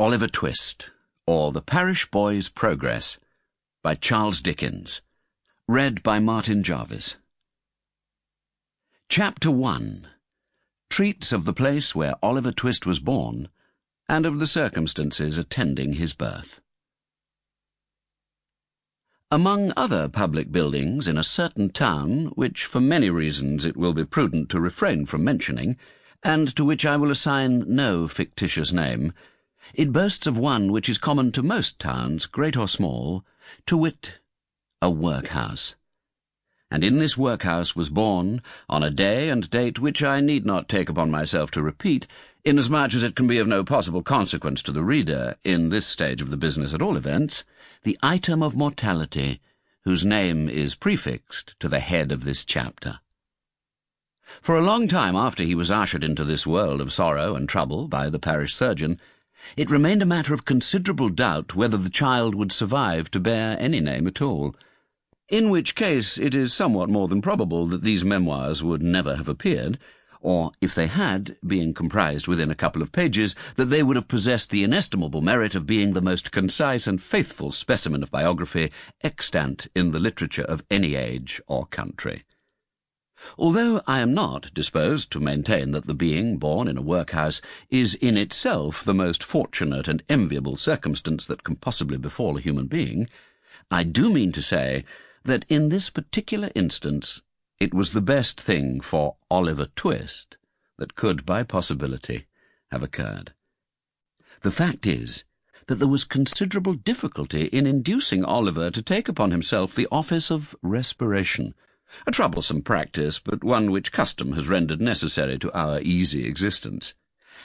Oliver Twist, or The Parish Boy's Progress, by Charles Dickens. Read by Martin Jarvis. Chapter 1 treats of the place where Oliver Twist was born, and of the circumstances attending his birth. Among other public buildings in a certain town, which for many reasons it will be prudent to refrain from mentioning, and to which I will assign no fictitious name, it boasts of one which is common to most towns, great or small, to wit, a workhouse. And in this workhouse was born, on a day and date which I need not take upon myself to repeat, inasmuch as it can be of no possible consequence to the reader, in this stage of the business at all events, the item of mortality, whose name is prefixed to the head of this chapter. For a long time after he was ushered into this world of sorrow and trouble by the parish surgeon, it remained a matter of considerable doubt whether the child would survive to bear any name at all, in which case it is somewhat more than probable that these memoirs would never have appeared, or, if they had, being comprised within a couple of pages, that they would have possessed the inestimable merit of being the most concise and faithful specimen of biography extant in the literature of any age or country. Although I am not disposed to maintain that the being born in a workhouse is in itself the most fortunate and enviable circumstance that can possibly befall a human being, I do mean to say that in this particular instance it was the best thing for Oliver Twist that could, by possibility, have occurred. The fact is that there was considerable difficulty in inducing Oliver to take upon himself the office of respiration, a troublesome practice, but one which custom has rendered necessary to our easy existence.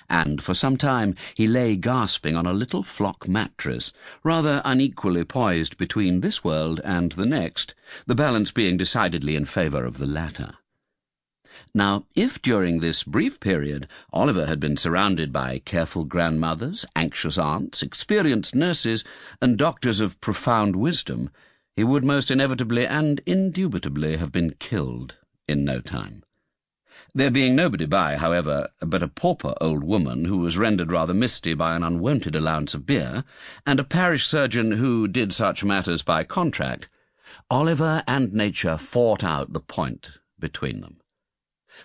And for some time he lay gasping on a little flock mattress, rather unequally poised between this world and the next, the balance being decidedly in favour of the latter. Now, if during this brief period Oliver had been surrounded by careful grandmothers, anxious aunts, experienced nurses, and doctors of profound wisdom, he would most inevitably and indubitably have been killed in no time. There being nobody by, however, but a pauper old woman who was rendered rather misty by an unwonted allowance of beer, and a parish surgeon who did such matters by contract, Oliver and nature fought out the point between them.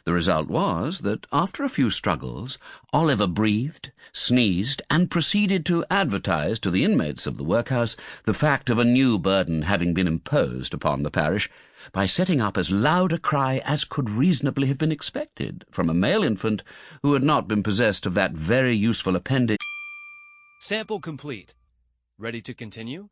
The result was that, after a few struggles, Oliver breathed, sneezed, and proceeded to advertise to the inmates of the workhouse the fact of a new burden having been imposed upon the parish, by setting up as loud a cry as could reasonably have been expected from a male infant who had not been possessed of that very useful appendage. Sample complete. Ready to continue?